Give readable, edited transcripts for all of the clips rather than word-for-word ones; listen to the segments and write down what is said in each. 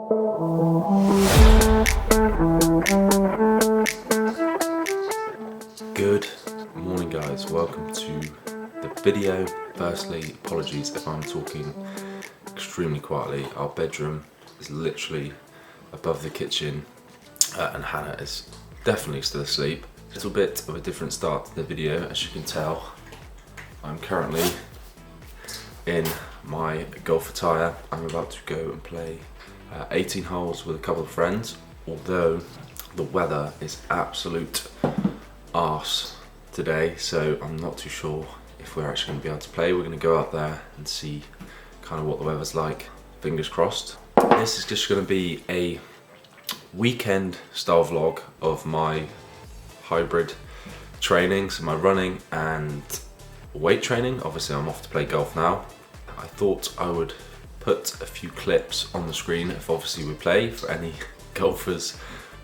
Good morning guys, welcome to the video. Firstly, apologies if I'm talking extremely quietly. Our bedroom is literally above the kitchen and Hannah is definitely still asleep. A little bit of a different start to the video, as you can tell. I'm currently in my golf attire. I'm about to go and play 18 holes with a couple of friends, although the weather is absolute arse today, so I'm not too sure if we're actually going to be able to play. We're going to go out there and see kind of what the weather's like, fingers crossed. This is just going to be a weekend style vlog of my hybrid training, so my running and weight training. Obviously I'm off to play golf now. I thought I would put a few clips on the screen if obviously we play. For any golfers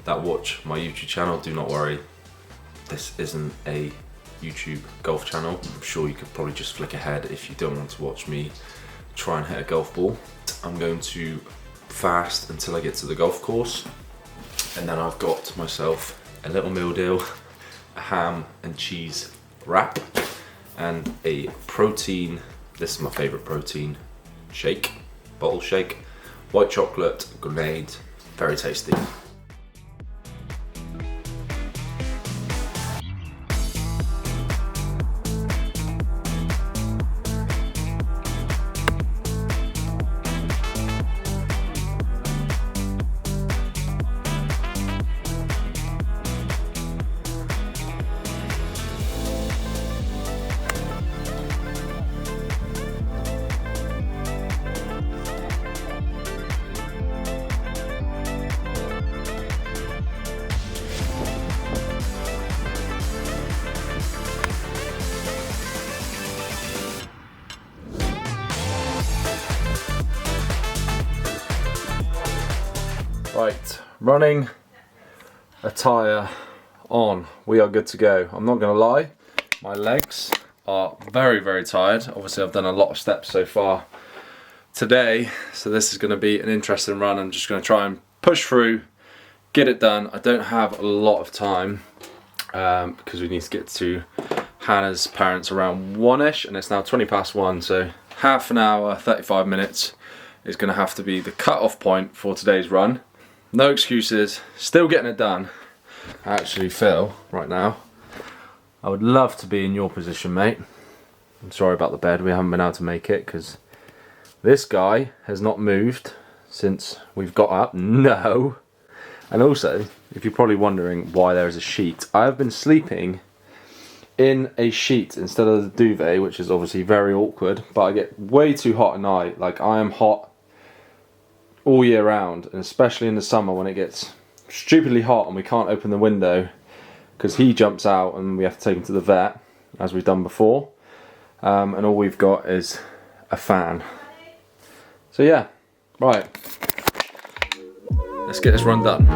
that watch my YouTube channel, do not worry, this isn't a YouTube golf channel. I'm sure you could probably just flick ahead if you don't want to watch me try and hit a golf ball. I'm going to fast until I get to the golf course, and then I've got myself a little meal deal, a ham and cheese wrap, and a protein, this is my favourite protein shake, bottle shake, white chocolate grenade, very tasty. Right, running attire on, we are good to go. I'm not gonna lie, my legs are very, very tired. Obviously I've done a lot of steps so far today, so this is gonna be an interesting run. I'm just gonna try and push through, get it done. I don't have a lot of time because we need to get to Hannah's parents around 1ish, and it's now 20 past 1, so half an hour, 35 minutes is gonna have to be the cut-off point for today's run. No excuses, still getting it done. Actually, Phil, right now, I would love to be in your position, mate. I'm sorry about the bed, we haven't been able to make it because this guy has not moved since we've got up. No. And also, if you're probably wondering why there is a sheet, I have been sleeping in a sheet instead of the duvet, which is obviously very awkward, but I get way too hot at night. Like, I am hot all year round, and especially in the summer when it gets stupidly hot and we can't open the window because he jumps out and we have to take him to the vet, as we've done before, and all we've got is a fan. So yeah, right, let's get this run done.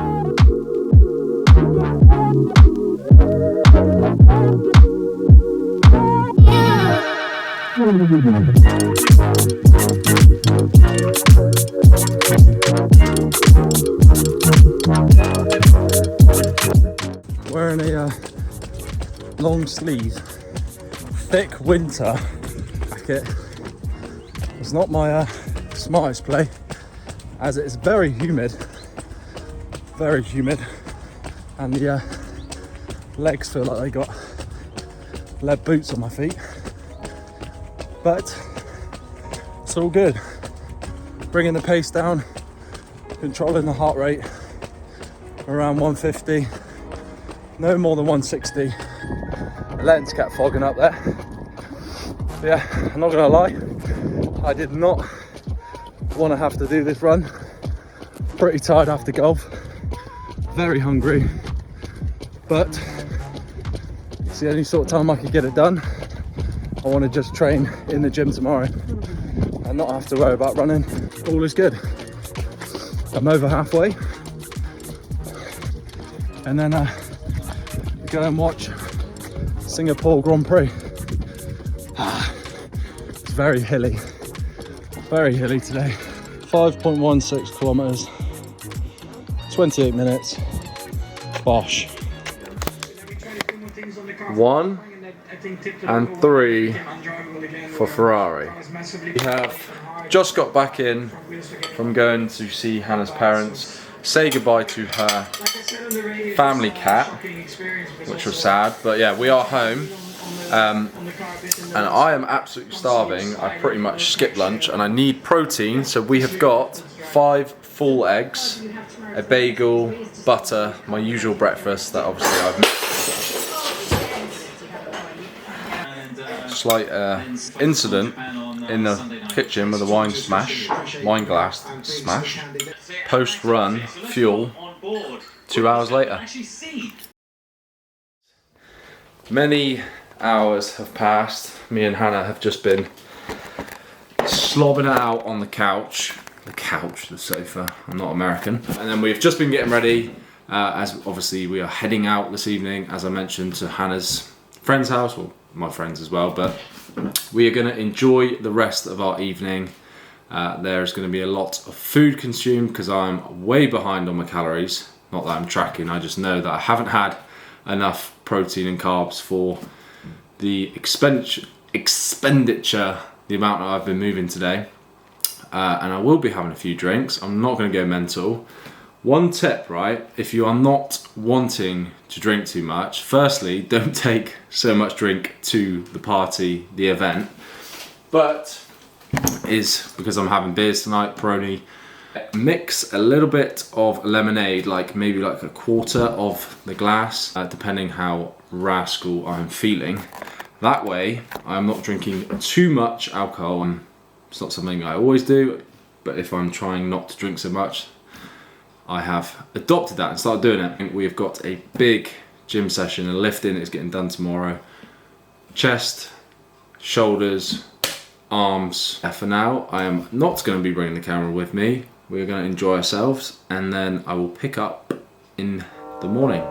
Wearing a long sleeve, thick winter jacket. It's not my smartest play, as it is very humid, and the legs feel like they got lead boots on my feet, but it's all good. Bringing the pace down, controlling the heart rate around 150, no more than 160. The lens kept fogging up there. But yeah, I'm not gonna lie, I did not want to have to do this run. Pretty tired after golf, very hungry, but it's the only sort of time I could get it done. I want to just train in the gym tomorrow and not have to worry about running. All is good. I'm over halfway, and then go and watch Singapore Grand Prix. It's very hilly today. 5.16 kilometers 28 minutes. Bosh. 1 and 3 for Ferrari. We have just got back in from going to see Hannah's parents, say goodbye to her family cat, which was sad, but yeah, we are home. And I am absolutely starving. I pretty much skipped lunch and I need protein, so we have got 5 full eggs, a bagel, butter, my usual breakfast that obviously I've made. Slight incident in the kitchen with a wine glass smash. Post run fuel 2 hours later. Many hours have passed. Me and Hannah have just been slobbing it out on the couch. The sofa. I'm not American. And then we've just been getting ready, as obviously we are heading out this evening, as I mentioned, to Hannah's friend's house, well, my friends as well, but we are going to enjoy the rest of our evening. There's going to be a lot of food consumed because I'm way behind on my calories. Not that I'm tracking, I just know that I haven't had enough protein and carbs for the expenditure, the amount that I've been moving today. And I will be having a few drinks. I'm not going to go mental. One tip, right? If you are not wanting to drink too much, firstly, don't take so much drink to the party, the event. But is because I'm having beers tonight, Peroni. Mix a little bit of lemonade, like maybe like a quarter of the glass, depending how rascal I'm feeling. That way, I'm not drinking too much alcohol. It's not something I always do, but if I'm trying not to drink so much, I have adopted that and started doing it. We've got a big gym session, a lifting is getting done tomorrow. Chest, shoulders, arms. For now, I am not going to be bringing the camera with me. We're going to enjoy ourselves, and then I will pick up in the morning.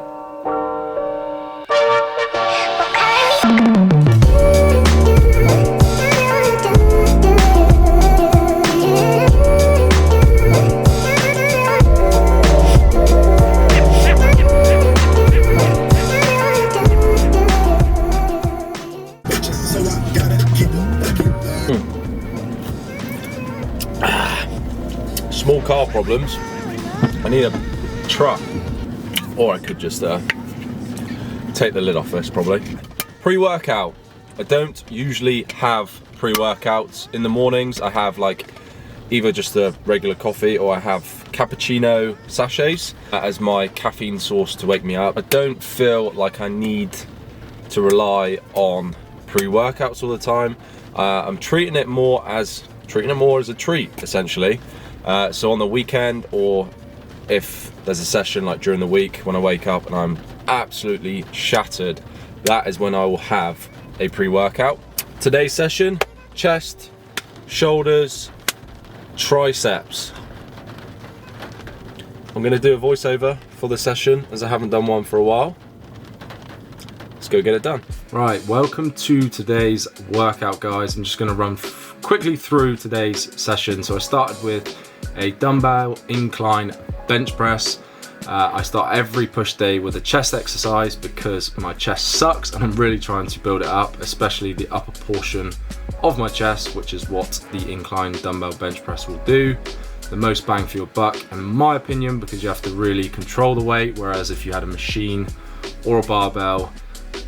Small car problems. I need a truck, or I could just take the lid off this probably. Pre-workout. I don't usually have pre-workouts in the mornings. I have like either just a regular coffee or I have cappuccino sachets as my caffeine source to wake me up. I don't feel like I need to rely on pre-workouts all the time. I'm treating it more as a treat, essentially. So on the weekend, or if there's a session like during the week when I wake up and I'm absolutely shattered, that is when I will have a pre-workout. Today's session, chest, shoulders, triceps. I'm gonna do a voiceover for the session as I haven't done one for a while. Let's go get it done. Right, welcome to today's workout, guys. I'm just gonna run quickly through today's session. So I started with a dumbbell incline bench press. I start every push day with a chest exercise because my chest sucks and I'm really trying to build it up, especially the upper portion of my chest, which is what the incline dumbbell bench press will do. The most bang for your buck, in my opinion, because you have to really control the weight, whereas if you had a machine or a barbell,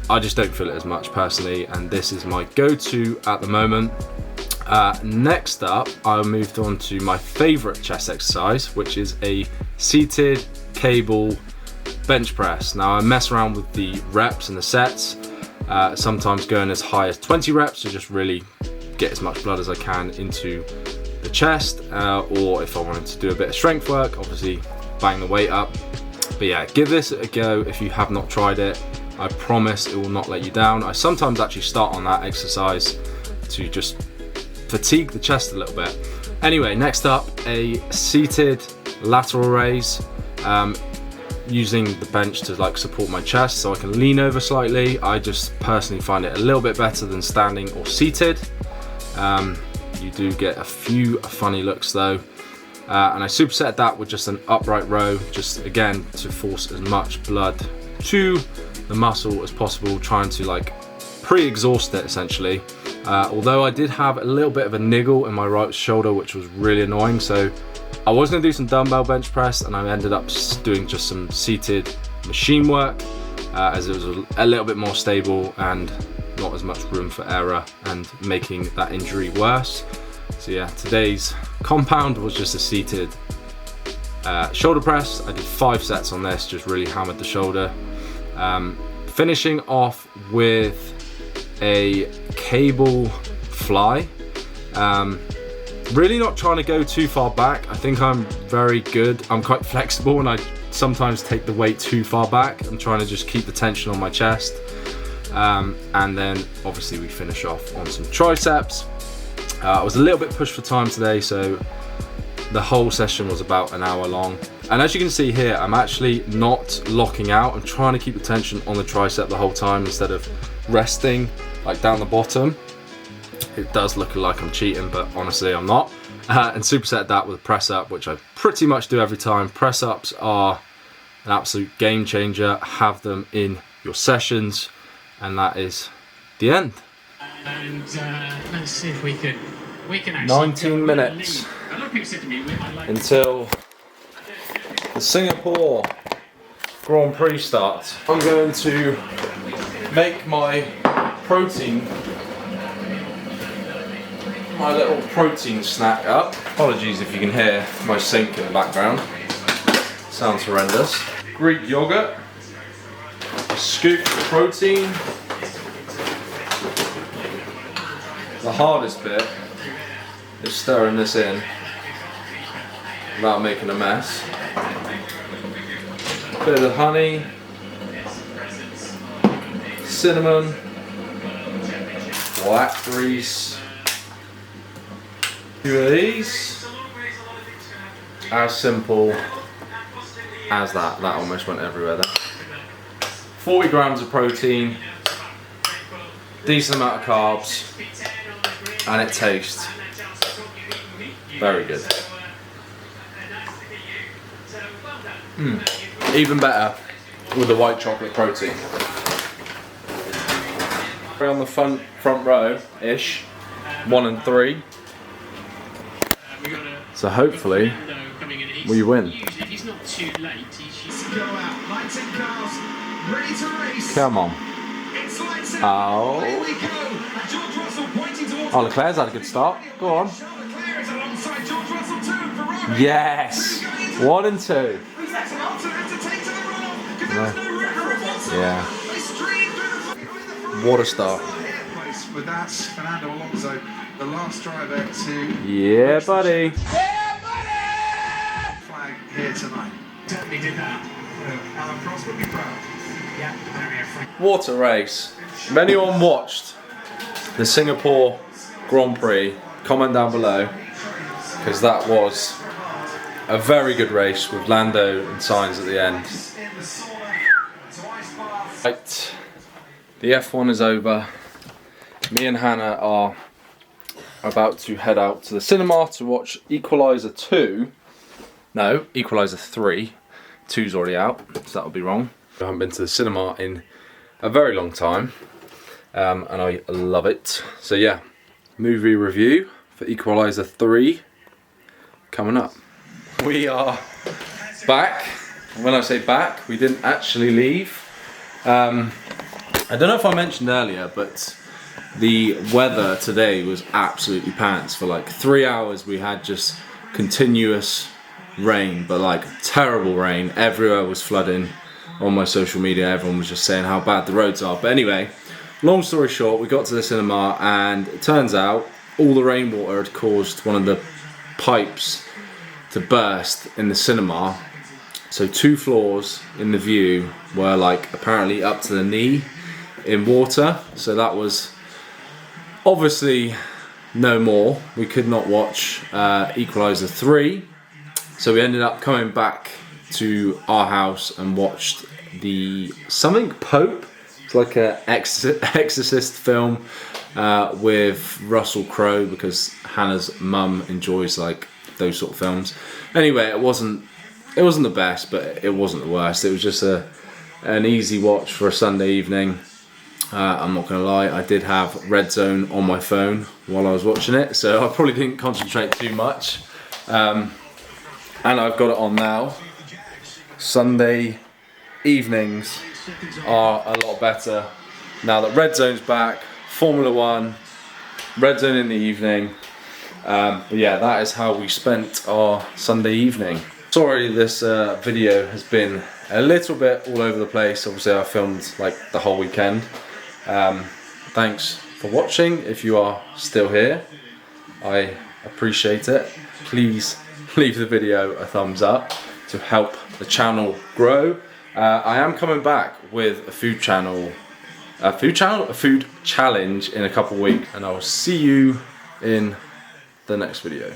I just don't feel it as much personally, and this is my go-to at the moment. Next up, I moved on to my favorite chest exercise, which is a seated cable bench press. Now I mess around with the reps and the sets, sometimes going as high as 20 reps to just really get as much blood as I can into the chest, or if I wanted to do a bit of strength work, obviously bang the weight up. But yeah, give this a go if you have not tried it. I promise it will not let you down. I sometimes actually start on that exercise to just fatigue the chest a little bit. Anyway, next up, a seated lateral raise, using the bench to like support my chest so I can lean over slightly. I just personally find it a little bit better than standing or seated. You do get a few funny looks though. and I supersetted that with just an upright row, just again to force as much blood to the muscle as possible, trying to like pre-exhaust it essentially. Although I did have a little bit of a niggle in my right shoulder, which was really annoying, so I was going to do some dumbbell bench press, and I ended up doing just some seated machine work, as it was a little bit more stable and not as much room for error and making that injury worse. So yeah, today's compound was just a seated shoulder press. I did 5 sets on this, just really hammered the shoulder. Finishing off with a cable fly. Really not trying to go too far back. I think I'm very good. I'm quite flexible and I sometimes take the weight too far back. I'm trying to just keep the tension on my chest. And then obviously we finish off on some triceps. I was a little bit pushed for time today, so the whole session was about an hour long. And as you can see here, I'm actually not locking out. I'm trying to keep the tension on the tricep the whole time instead of resting like down the bottom. It does look like I'm cheating, but honestly I'm not. And superset that with a press up, which I pretty much do every time. Press ups are an absolute game changer. Have them in your sessions, and that is the end. And let's see if we can actually 19 minutes until the Singapore Grand Prix starts. I'm going to make my little protein snack up. Apologies if you can hear my sink in the background. Sounds horrendous. Greek yogurt, a scoop of protein. The hardest bit is stirring this in without making a mess. Bit of honey, cinnamon, black grease, 2 of these. As simple as that. That almost went everywhere there. 40 grams of protein, decent amount of carbs, and it tastes very good. Even better with the white chocolate protein. On the front row-ish, 1 and 3. So hopefully we win. Come on. Oh. Oh, Leclerc's had a good start. Go on. Yes. 1 and 2. Yeah. What a start. With that, Fernando Alonso, the last driver to... Yeah, buddy. Yeah, buddy! Flag here tonight. Definitely did that. Alan Prost would be proud. Yeah, very free. What a race. If anyone watched the Singapore Grand Prix, comment down below, because that was a very good race with Lando and Sainz at the end. Right, the F1 is over. Me and Hannah are about to head out to the cinema to watch Equalizer 2. No, Equalizer 3. 2's already out, so that'll be wrong. I haven't been to the cinema in a very long time, and I love it. So yeah, movie review for Equalizer 3 coming up. We are back. When I say back, we didn't actually leave. I don't know if I mentioned earlier, but the weather today was absolutely pants. For like 3 hours we had just continuous rain, but like terrible rain. Everywhere was flooding. On my social media everyone was just saying how bad the roads are. But anyway, long story short, we got to the cinema and it turns out all the rainwater had caused one of the pipes to burst in the cinema. So 2 floors in the view were like apparently up to the knee in water. So that was obviously no more. We could not watch Equalizer 3. So we ended up coming back to our house and watched the something Pope. It's like an exorcist film with Russell Crowe, because Hannah's mum enjoys like those sort of films. Anyway, it wasn't the best, but it wasn't the worst. It was just an easy watch for a Sunday evening. I'm not gonna lie, I did have Red Zone on my phone while I was watching it, so I probably didn't concentrate too much. And I've got it on now. Sunday evenings are a lot better now that Red Zone's back. Formula One, Red Zone in the evening. But yeah, that is how we spent our Sunday evening. Sorry this video has been a little bit all over the place. Obviously I filmed like the whole weekend. Thanks for watching. If you are still here, I appreciate it. Please leave the video a thumbs up to help the channel grow. I am coming back with a food challenge in a couple of weeks, and I will see you in the next video.